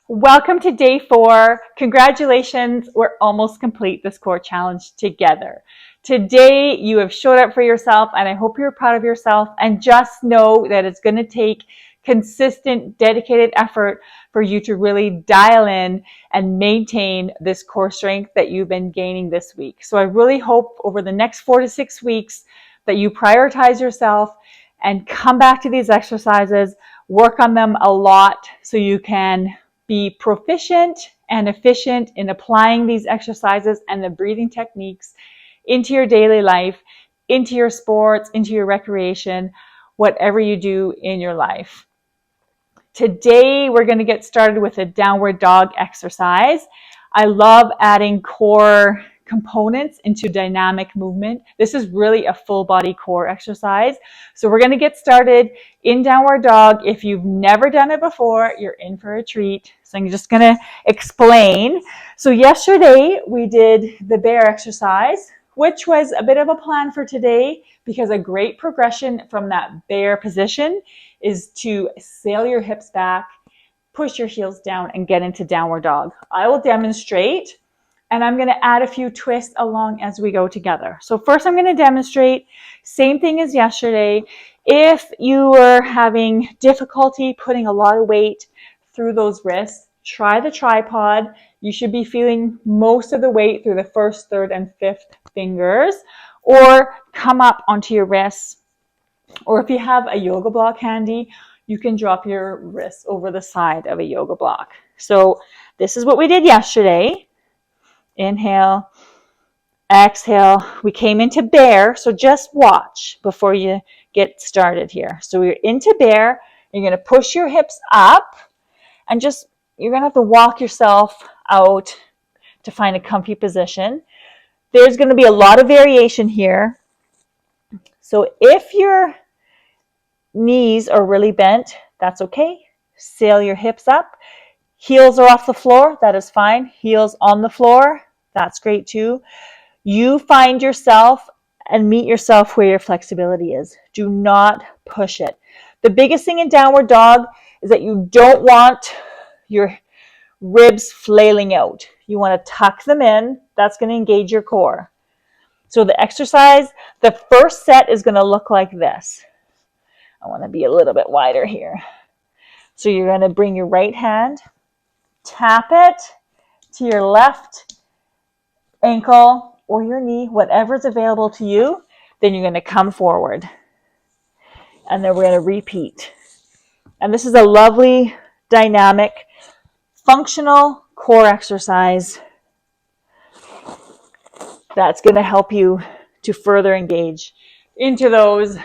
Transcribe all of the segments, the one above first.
Welcome to day 4. Congratulations, we're almost complete this core challenge together. Today, you have showed up for yourself, and I hope you're proud of yourself. And just know that it's going to take consistent, dedicated effort for you to really dial in and maintain this core strength that you've been gaining this week. So I really hope over the next 4 to 6 weeks that you prioritize yourself and come back to these exercises, work on them a lot so you can be proficient and efficient in applying these exercises and the breathing techniques into your daily life, into your sports, into your recreation, whatever you do in your life. Today, we're going to get started with a downward dog exercise. I love adding core components into dynamic movement. This is really a full body core exercise. So we're going to get started in downward dog. If you've never done it before, you're in for a treat. So I'm just going to explain. So yesterday we did the bear exercise, which was a bit of a plan for today because a great progression from that bear position is to sail your hips back, push your heels down, and get into downward dog. I will demonstrate, and I'm going to add a few twists along as we go together. So first I'm going to demonstrate, same thing as yesterday. If you were having difficulty putting a lot of weight through those wrists, try the tripod. You should be feeling most of the weight through the first, third, and fifth fingers, or come up onto your wrists. Or if you have a yoga block handy, you can drop your wrists over the side of a yoga block. So this is what we did yesterday. Inhale, exhale. We came into bear, so just watch before you get started here. So we're into bear. You're going to push your hips up and you're going to have to walk yourself out to find a comfy position. There's going to be a lot of variation here. So if your knees are really bent, that's okay. Sail your hips up. Heels are off the floor, that is fine. Heels on the floor, that's great too. You find yourself and meet yourself where your flexibility is. Do not push it. The biggest thing in downward dog is that you don't want your ribs flailing out. You want to tuck them in. That's going to engage your core. So the exercise, the first set is going to look like this. I want to be a little bit wider here. So you're going to bring your right hand, tap it to your left ankle or your knee, whatever's available to you. Then you're going to come forward. And then we're going to repeat. And this is a lovely, dynamic, functional core exercise that's going to help you to further engage into those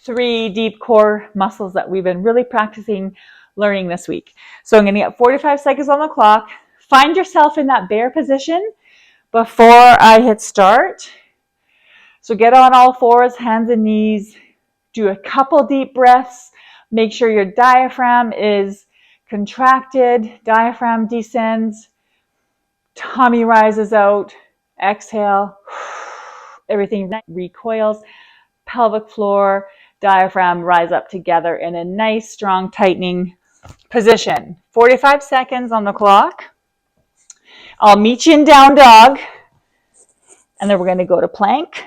3 deep core muscles that we've been really practicing learning this week. So I'm going to get 45 seconds on the clock. Find yourself in that bear position before I hit start. So get on all fours, hands and knees. Do a couple deep breaths. Make sure your diaphragm is contracted. Diaphragm descends. Tummy rises out. Exhale. Everything recoils. Pelvic floor, diaphragm rise up together in a nice, strong, tightening position. 45 seconds on the clock. I'll meet you in down dog. And then we're going to go to plank.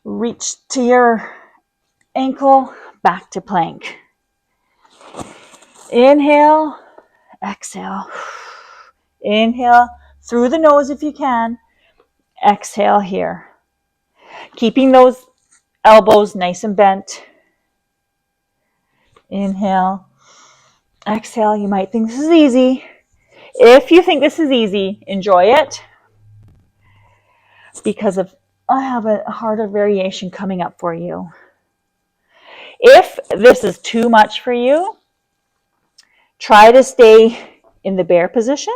Reach to your ankle, back to plank. Inhale, exhale. Inhale through the nose if you can. Exhale here. Keeping those elbows nice and bent. Inhale. Exhale. You might think this is easy. If you think this is easy, enjoy it. Because I have a harder variation coming up for you. If this is too much for you, try to stay in the bear position,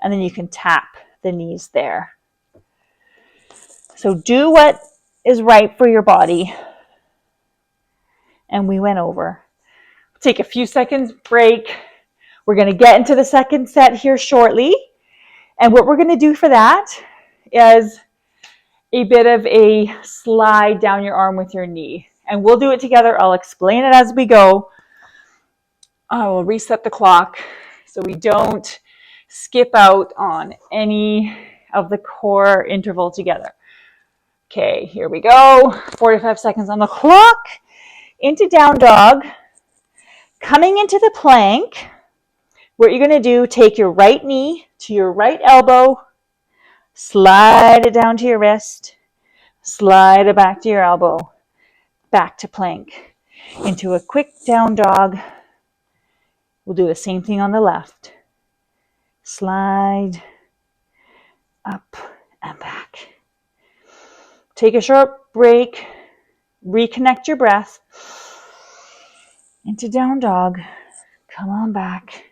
and then you can tap the knees there. So do what is right for your body. And we went over. Take a few seconds break. We're going to get into the second set here shortly. And what we're going to do for that is a bit of a slide down your arm with your knee. And we'll do it together. I'll explain it as we go. I will reset the clock so we don't skip out on any of the core interval together. Okay, here we go. 45 seconds on the clock. Into down dog. Coming into the plank. What you're going to do, take your right knee to your right elbow, slide it down to your wrist, slide it back to your elbow, back to plank. Into a quick down dog. We'll do the same thing on the left. Slide up and back. Take a short break. Reconnect your breath. Into down dog. Come on back.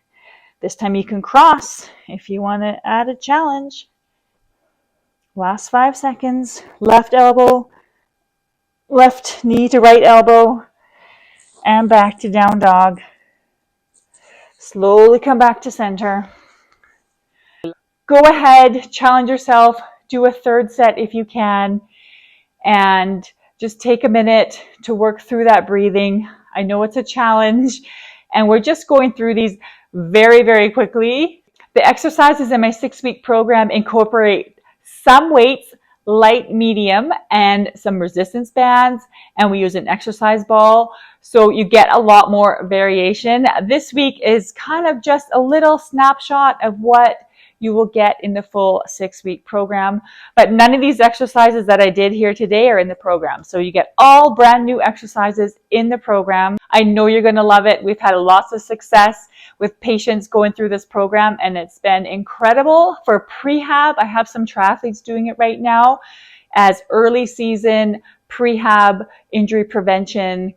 This time you can cross if you want to add a challenge. Last 5 seconds. Left elbow, left knee to right elbow, and back to down dog. Slowly come back to center. Go ahead, challenge yourself. Do a third set if you can. And just take a minute to work through that breathing. I know it's a challenge, and we're just going through these very, very quickly. The exercises in my 6-week program incorporate some weights, light, medium, and some resistance bands, and we use an exercise ball. So you get a lot more variation. This week is kind of just a little snapshot of what you will get in the full 6-week program. But none of these exercises that I did here today are in the program. So you get all brand new exercises in the program. I know you're going to love it. We've had lots of success with patients going through this program, and it's been incredible for prehab. I have some triathletes doing it right now as early season prehab injury prevention,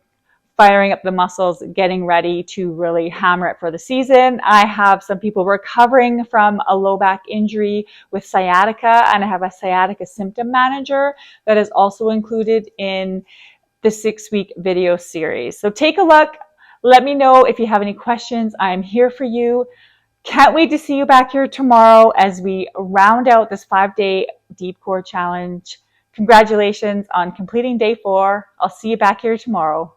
firing up the muscles, getting ready to really hammer it for the season. I have some people recovering from a low back injury with sciatica, and I have a sciatica symptom manager that is also included in the 6-week video series. So take a look. Let me know if you have any questions. I'm here for you. Can't wait to see you back here tomorrow as we round out this 5-day deep core challenge. Congratulations on completing day 4. I'll see you back here tomorrow.